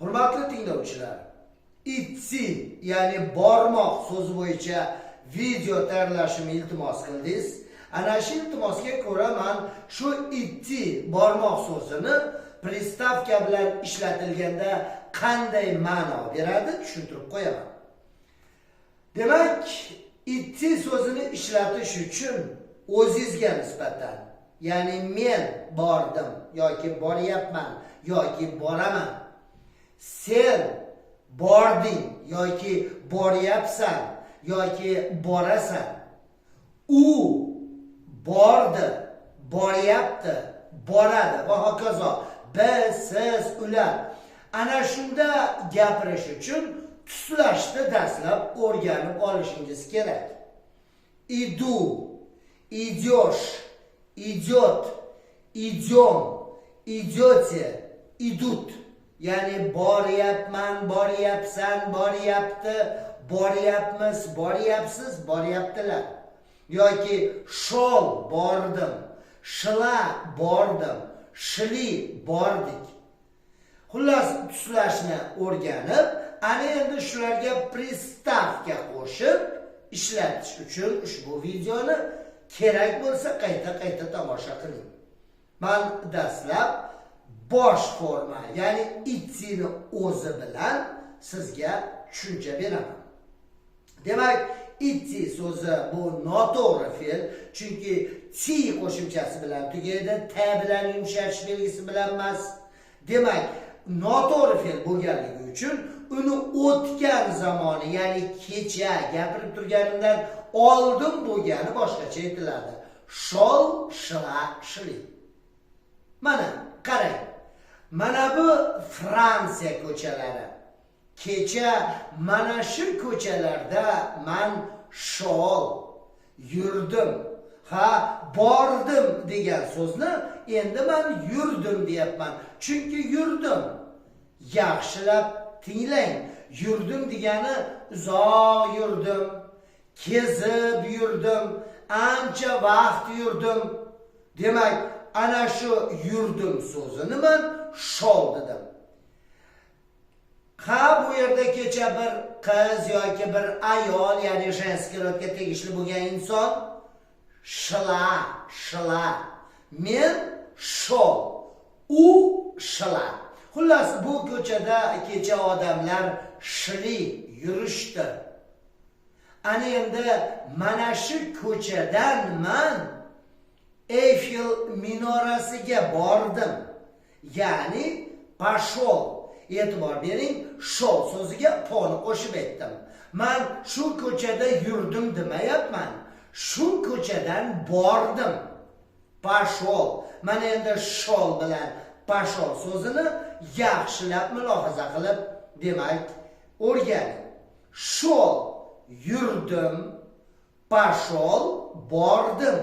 Hurmatli tinglovchilar, itsi ya'ni bormoq so'zi bo'yicha video tayyorlashimni iltimos qildingiz. Ana shu iltimosga ko'ra men shu itti bormoq so'zini pristavka bilan ishlatilganda qanday ma'no beradi tushuntirib qo'yaman. Demak, itti so'zini ishlatish uchun o'zingizga nisbatan, ya'ni men bordim yoki boryapman yoki boraman, sen bording yoki boryapsan yoki borasan, u bordi, boryapti, boradi va hokazo. Biz, siz, ular. Ana shunda gapirish uchun tuslashni dastlab o'rganib olishingiz kerak. Idu, идешь, идет, идем, идете, idут. Ya'ni boryapman, boryapsan, boryapti, boryapmiz, boryapsiz, boryaptilar. Yoki shol bordim, shla bordim, shli bordik. Xullas tuslashni o'rganib, ana endi shularga pristavka qo'shib ishlatish uchun ushbu videoni kerak bo'lsa qayta tomosha qiling. Men dastlab bosh forma, ya'ni ittini o'zi bilan sizga tushuncha beraman. Demak, itti so'zi bu noto'g'ri fe'l, chunki ti qo'shimchasi bilan tugaydi, ta bilan yumshatish belgisi bilan emas. Demak, noto'g'ri fe'l bo'lganligi uchun uni o'tgan zamoni, ya'ni kecha gapirib turganimdan oldin bo'lgani boshqacha aytiladi. Shol, shla, shli. Mana qarang. Mana bu Fransiya ko'chalari. Kecha mana shu ko'chalarda men shol yurdim. Bordim degan so'zni endi men yurdim deyapman. Chunki yurdim. Yaxshilab tinglang. Yurdim degani uzoq yurdim, kezib yurdim, ancha vaqt yurdim. Demak, ana shu yurdim so'zini men shol dedim. Bu yerda kecha bir qiz yoki bir ayol, ya'ni женский rodga tegishli bo'lgan inson shla. Men shol, u shla. Xullas, bu ko'chada kecha odamlar shli yurishdi. Ana endi mana shu ko'chadan men Eyfel minorasiga bordim. Ya'ni pashol. E'tibor bering, shol so'ziga poni qo'shib aytdim. Men shu ko'chada yurdim demayapman. Shu ko'chadan bordim. Pashol. Mana endi shol bilan pashol so'zini yaxshilab mulohaza qilib, demak, o'rganing. Shol yurdim, pashol bordim.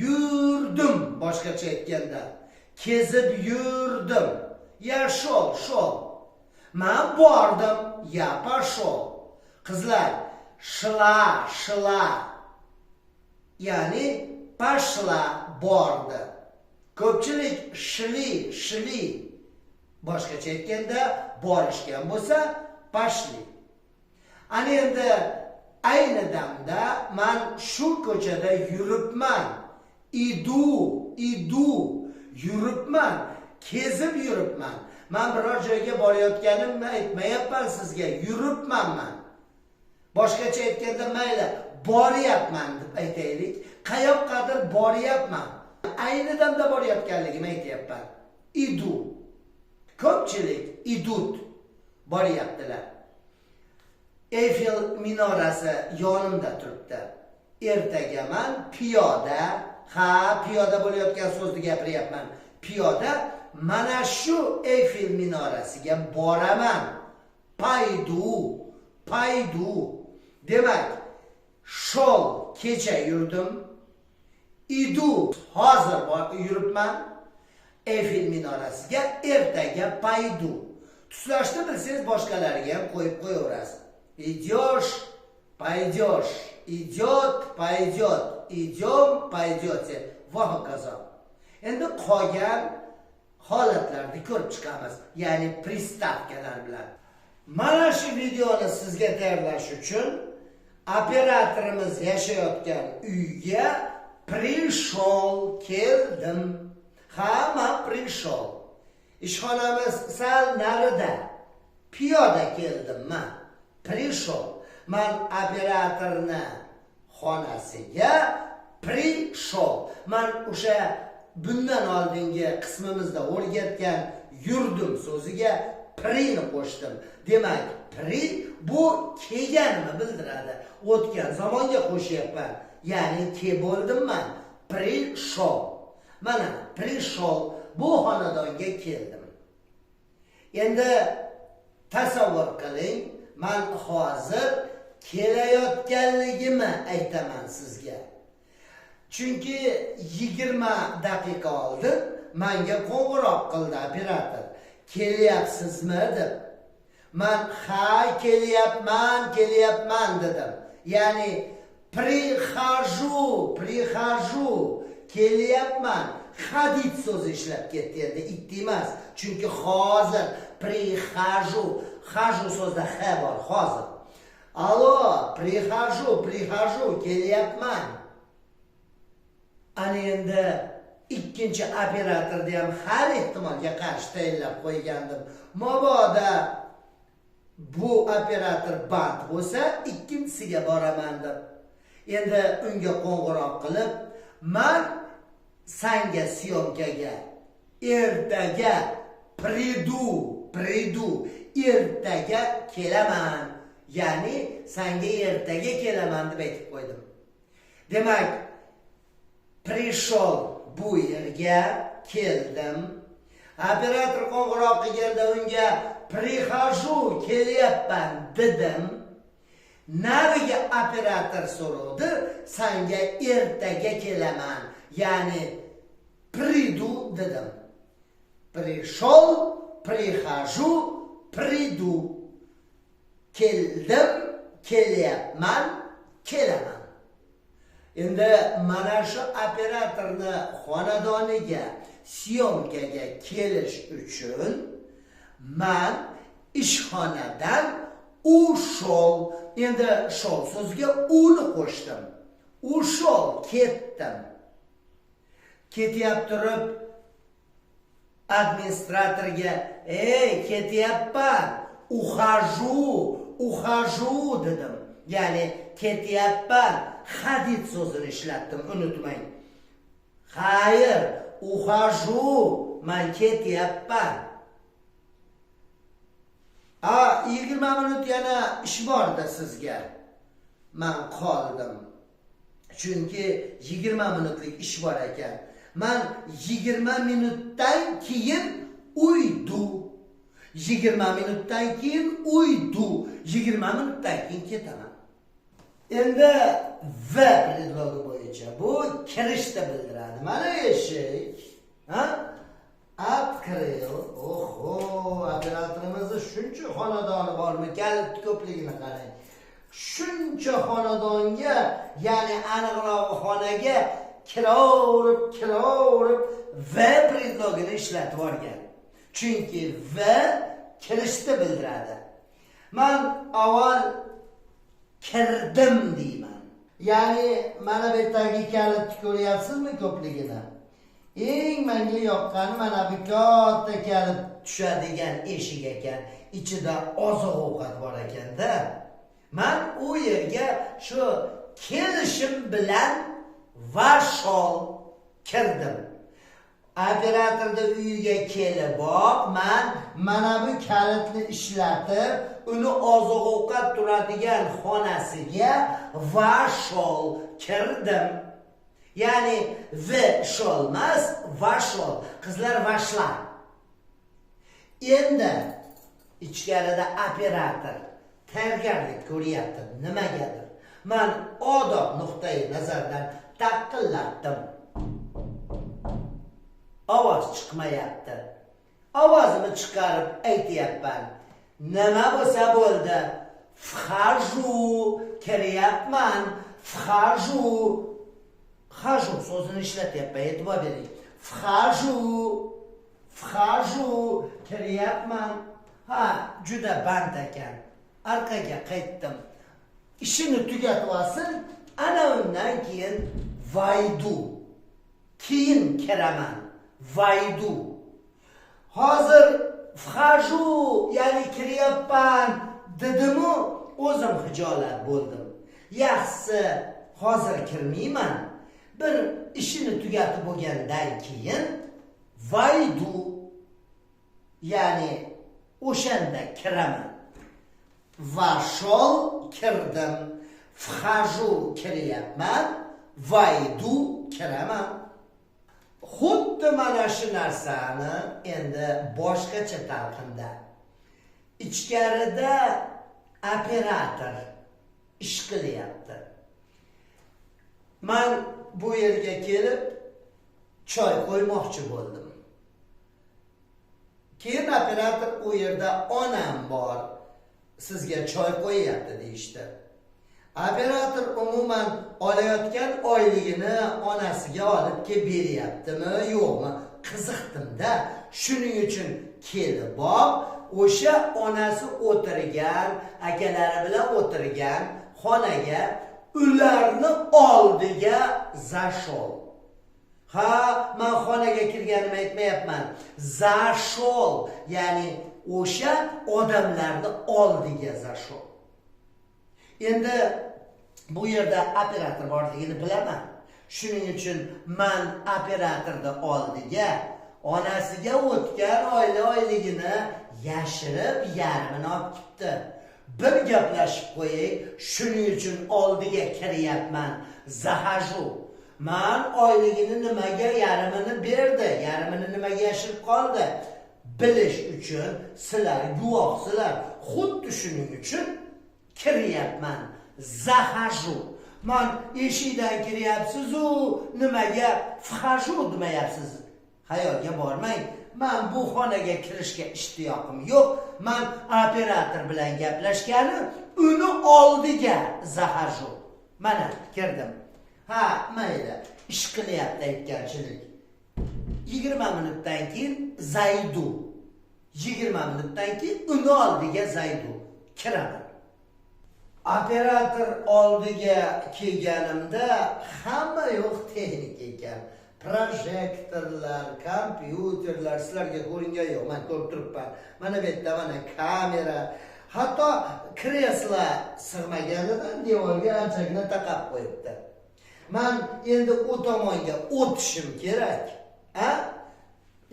Yurdim boshqacha aytganda, kezib yurdim. Ya shol. Men bordim, ya pashol. Qizlar, shla. Ya'ni pashla bordi. Ko'pchilik shli. Boshqacha aytganda borishgan bo'lsa, pashli. Ana endi ayni damda men shu ko'chada yuribman. Idu yuribman, kezib yuribman. Men biror joyga borayotganimni aytmayapman sizga, yuribman men. Boshqacha aytganda mayli, boryapman deb aytaylik. Qayoqqadir boryapman. Ayni damda borayotganligimni aytayapman. Idu. Ko'pchilik idut boryaptilar. Eyfel minorasi yonimda turibdi. Ertaga men piyoda, piyoda bo'layotgan so'zni gapiryapman. Piyoda mana shu Eyfel minorasiga boraman. Paydu. Demak, shol kecha yurdim. Idu hozir yuribman. Eyfel minorasiga ertaga paydu. Tuslashni bilsangiz boshqalariga ham qo'yib qo'yaverasiz. Идешь, пойдешь, идет, пойдет, идем, пойдете. Va hokazo. Endi qolgan holatlarni ko'rib chiqamiz, ya'ni pristavkalar bilan. Mana shu videoni sizga tayyorlash uchun operatorimiz yashayotgan uyga keldim. Hamma prishol. Ishxonamiz sal narida. Piyoda keldim men. Prishol. Men operatorni xonasiga prishol. Men o'sha bundan oldingi qismimizda o'rgatgan yurdim so'ziga prini qo'shdim. Demak, pri bu kelganini bildiradi. O'tgan zamonga qo'shyapman. Ya'ni bo'ldim men. Prishol. Mana prishol, bu xonadonga keldim. Endi tasavvur qiling, men hozir kelayotganligimni aytaman sizga. Chunki 20 daqiqa oldin menga qo'ng'iroq qildi operator. Kelyapsizmi deb. Men ha kelyapman dedim. Ya'ni prihaju, kelyapman. Hadid so'zi ishlab ketdi endi, itti emas. Chunki hozir prihaju so'zda h bor hozir. Alo, prihaju, kelyapman. Ana endi ikkinchi operatorni ham har ehtimolga qarshi tayinlab qo'ygandim. Mabodo bu operator band bo'lsa, ikkinchisiga boraman deb. Endi unga qo'ng'iroq qilib, men senga syomkaga ertaga pridu, ertaga kelaman. Ya'ni senga ertaga kelaman deb aytib qo'ydim. Demak, prishol, bu yerga keldim. Operator qo'ng'iroq qilganda unga prihaju, kelyapman dedim. Nariga operator so'radi, senga ertaga kelaman. Ya'ni pridu dedim. Prishol, prihaju, pridu. Keldim, kelyapman, kelaman. Endi mana shu operatorni xonadoniga syomkaga kelish uchun men ishxonadan ushol, endi shol so'ziga uni qo'shdim. Ushol ketdim. Ketib turib administratorga, ketyapman, ухожу dedim. Ya'ni ketyapman, hadid so'zini ishlatdim, unutmang. Xayr, ухожу, men ketyapman. 20 minut yana ish borda sizga. Men qoldim. Chunki 20 minutlik ish bor ekan. Men 20 minutdan keyin uydu. 20 minutdan keyin uydu. 20 minutdan keyin ketaman. Endi va predlogi bo'yicha bu kirishda bildiradi. Mana eshik. Открыл. Oho, operatorimizni shuncha xonadoni bormi? Kalit ko'pligini qarang. Shuncha xonadonga, ya'ni aniqroq xonaga kiraverib va predlogini ishlatib olgan. Chunki va kirishda bildiradi. Men avval kirdim deyman. Ya'ni mana bu yerdagi kalitni ko'ryapsizmi ko'pligini? Eng menga yoqqani mana bu katta kalit tushadigan eshik ekan. Ichida oziq-ovqat bor ekanda. Men u yerga shu kelishim bilan vashol kirdim. Operatorda uyiga kelib, men mana bu kalitni ishlatib, uni oziq-ovqat turadigan xonasiga vashol kirdim. Ya'ni vashol emas, vashol. Qizlar vashlar. Endi ichkarida operator tayyorgarlik ko'ryapti nimagadir. Men odob nuqtai nazardan taqillatdim. Ovoz chiqmayapti. Ovozimni chiqarib aytayapman. Nima bo'lsa bo'ldi. Vxaju, kiryapman. Vxaju so'zini ishlatyapman, e'tibor bering. Vxaju kiryapman. Ha, juda band ekan. Orqaga qaytdim. İşini tugatib olsin, ana undan keyin vaydu. Keyin kiraman. Vaydu. Hozir vxaju, ya'ni kiryapman dedimu, o'zim hijolat bo'ldim. Yaxshisi hozir kirmayman. Bir ishini tugatib bo'lgandan keyin vaydu, ya'ni o'shanda kiraman. Vashol kirdim, vxaju kiryapman, vaydu kiraman. Xuddi mana shu narsani endi boshqacha talqinda. Ichkarida operator ish qilyapti. Men bu yerga kelib choy qo'ymoqchi bo'ldim. Keyin operator u yerda onam bor, sizga choy qo'yyapti deyishdi. Operator umuman olayotgan oyligini onasiga olib kelib beryaptimi, yo'qmi? Qiziqdim-da. Shuning uchun kelib bor, o'sha onasi o'tirgan, akalari bilan o'tirgan xonaga, ularni oldiga zashol. Ha, men xonaga kirganimni aytmayapman. Zashol, ya'ni o'sha odamlarni oldiga zashol. Endi bu yerda operator borligini bilaman. Shuning uchun men operatorni oldiga onasiga o'tgan oyligini yashirib yarmini olib ketdi. Bir gaplashib qo'yay, shuning uchun oldiga kiryapman. Zahaju. Men oyligini nimaga yarmini berdi, yarmini nimaga yashirib qoldi? Bilish uchun sizlar guvohsizlar. Xuddi shuning uchun kiryapman. Zahaju. Men eshikdan kiryapsiz-u, nimaga vxaju demayapsiz? Hayolga bormang. Men bu xonaga kirishga ishtiyoqim yo'q. Men operator bilan gaplashganim, uni oldiga zahaju. Mana kirdim. Ha, mayli. Ish qilyapti aytganchilik. 20 minutdan keyin zaydu. 20 minutdan keyin uni oldiga zaydu. Kiraman. Operator oldiga kelganimda hamma yo'q texnik ekan. Projektorlar, kompyuterlar, sizlarga ko'ringan yo'q, men ko'rib turibman. Mana bu yerda mana kamera, hatto kreslo sig'maganidan devorga anchagina taqab qo'yibdi. Men endi u tomonga o'tishim kerak. Ha?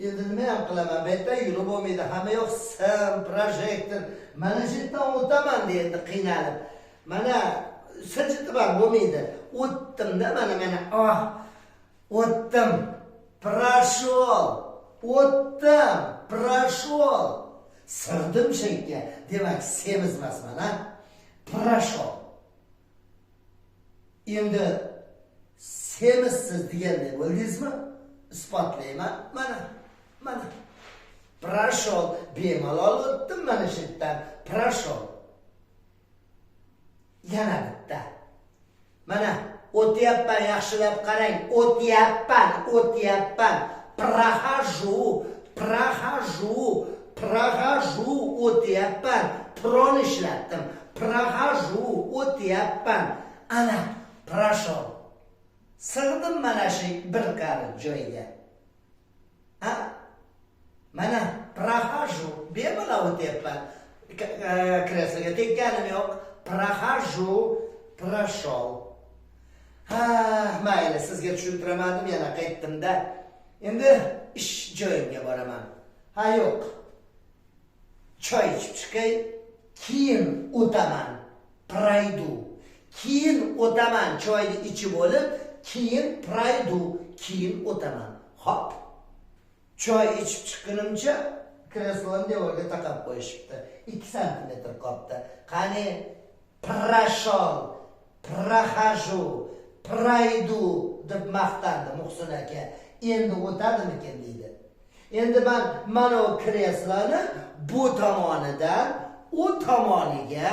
Endi nima ham qilaman? Bu yerda yurib bo'lmaydi. Hamma yoq sim, projektor. Mana shu yerdan o'taman endi qiynalib. Mana siljitib ham bo'lmaydi. O'tdim-da, mana. O'tdim. Pрошел. O'tdim. Pрошел. Sirdim shunga. Demak, semizmasman, ha? Pрошел. Endi semizsiz deganday bo'ldingizmi? Isbotlayman. Mana. Pрошел. Bemalol o'tdim mana shu yerdan. Pрошел. Yana bitta. Mana o'tyapman, yaxshilab qarang. O'tyapman. Прохожу, o'tyapman. Proni ishlatdim. Прохожу, o'tyapman. Ana, pрошел. Sig'dim mana shu bir qarich joyga. Ha? Mana прохожу, bemalol o'tyapman. Kresloga tekkanim yo'q. Прохожу, прошел. Ha, mayli, sizga tushuntiramadim, yana qaytdim-da. Endi ish joyimga boraman. Ha, yo'q. Choy ichib chiqay, keyin o'taman. Praydu. Keyin o'taman, choyni ichib olib, keyin praydu, keyin o'taman. Hop. Choy ichib chiqqanimcha kresloni devorga taqab qo'yishibdi. 2 santimetr qolibdi. Qani pрошел, прохожу, пройду deb maqtandi Muhsin aka. Endi o'tadimikin deydi. Endi men mana o kresloni bu tomonidan u tomoniga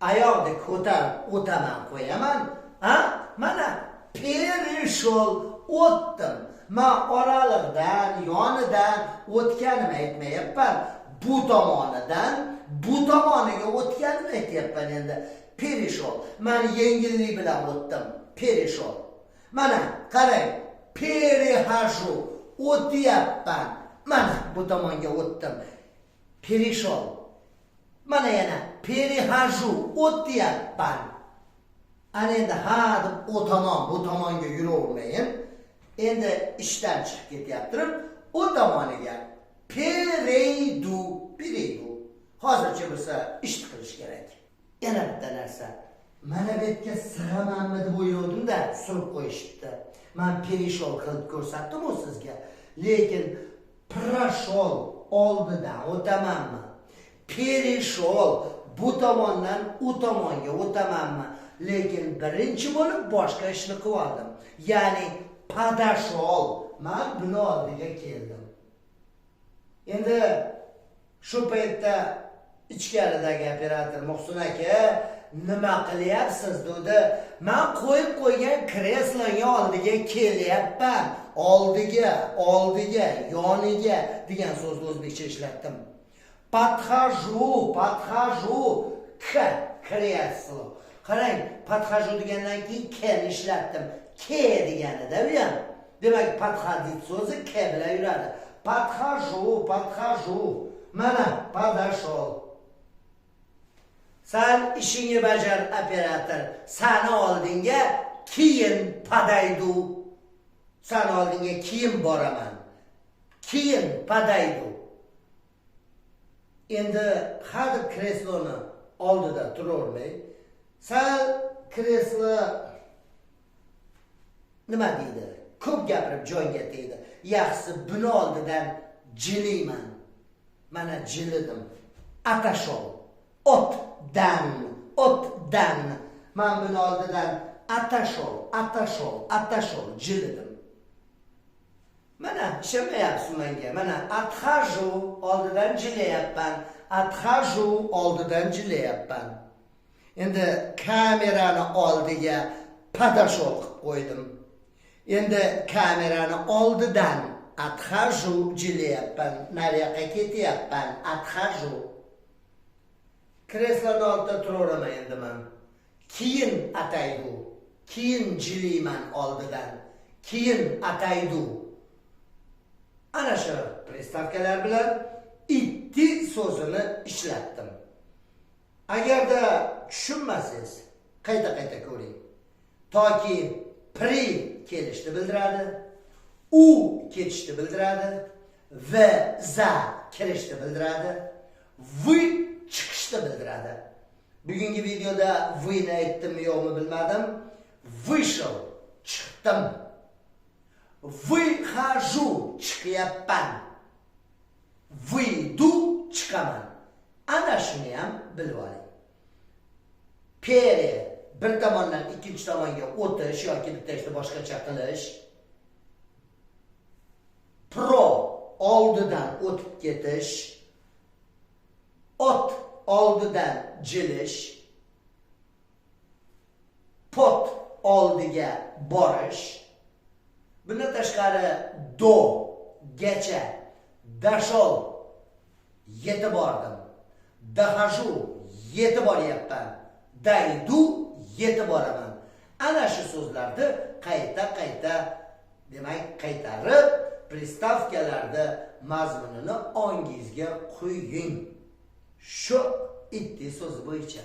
oyoqni ko'tarib o'taman qo'yaman. Ha? Mana перешел, o'tdim. Men oralig'idan, yonidan o'tganimni aytmayapman. Bu tomonidan bu tomoniga o'tganimni aytyapman endi. Perishol. Men yengillik bilan o'tdim. Perishol. Mana qarang, perihaju o'tyapman. Mana bu tomonga o'tdim. Perishol. Mana yana perihaju o'tyapman. Ana endi ha deb o tomon bu tomonga yuravermayin. Endi ishdan chiqib ketyaptirim, o tomoniga pereydu. Hozircha bo'lsa ish qilish kerak. Yana bitta narsa. Mana bu yerga sig'amanmi deb o'yladim-da, surib qo'yishibdi. Men perishol qilib ko'rsatdim u sizga. Lekin proshol oldidan o'tamanmi? Perishol bu tomondan u tomonga o'tamanmi? Lekin birinchi bo'lib boshqa ishni qildim. Ya'ni padashol. Men buni oldiga keldim. Endi shu paytda ichkaridagi operator Muhsin aka, nima qilyapsiz dedi. Men qo'yib qo'ygan kresloning oldiga kelyapman. Oldiga, yoniga degan so'zni o'zbekcha ishlatdim. Подхожу, kreslo. Qarang, подхожу degandan keyin kni ishlatdim. Ke deganida bu ham. Demak, подходить so'zi ke bilan yuradi. Подхожу. Mana, подошел. Sen ishingni bajar, operator. Seni oldinga keyin padaydu. Sen oldinga keyin boraman. Keyin padaydu. Endi hali kresloni oldida turavermay, sal kreslo nima deydi? Ko'p gapirib joyga tegdi. Yaxshisi buni oldidan jiliyman. Mana jilidim. Atashol. Otdan. Men buni oldidan atashol jilidim. Mana ishlamayapsiz menga. Mana atxaju oldidan jilayapman. Endi kamerani oldiga padashol qilib qo'ydim. Endi kamerani oldidan atxaju jilayapman. Nariyoqqa ketyapman. Atxaju. Kresloni oldida turaveraman endi men. Keyin ataydu. Keyin jilayman oldidan. Keyin ataydu. Ana shu pristavkalar bilan itti so'zini ishlatdim. Agarda tushunmasangiz, qayta ko'ring. Toki pri kelishni bildiradi, u ketishni bildiradi, va za kirishni bildiradi, vi chiqishni bildiradi. Bugungi videoda vini aytdimmi yo'qmi bilmadim. Вышел, chiqdim. Выхожу, chiqyapman. Выйду, chiqaman. Ana shuni ham bilib oling. Pere bir tomondan ikkinchi tomonga o'tish yoki bitta ishni boshqacha qilish. Pro oldidan o'tib ketish. Ot oldidan jilish. Pot oldiga borish. Bundan tashqari do gacha, dashol yetib bordim. Dahaju yetib boryapman. Daydu yetib boraman. Ana shu so'zlarni qayta demak qaytarib pristavkalarda mazmunini ongingizga qo'ying. Shu itti so'zi bo'yicha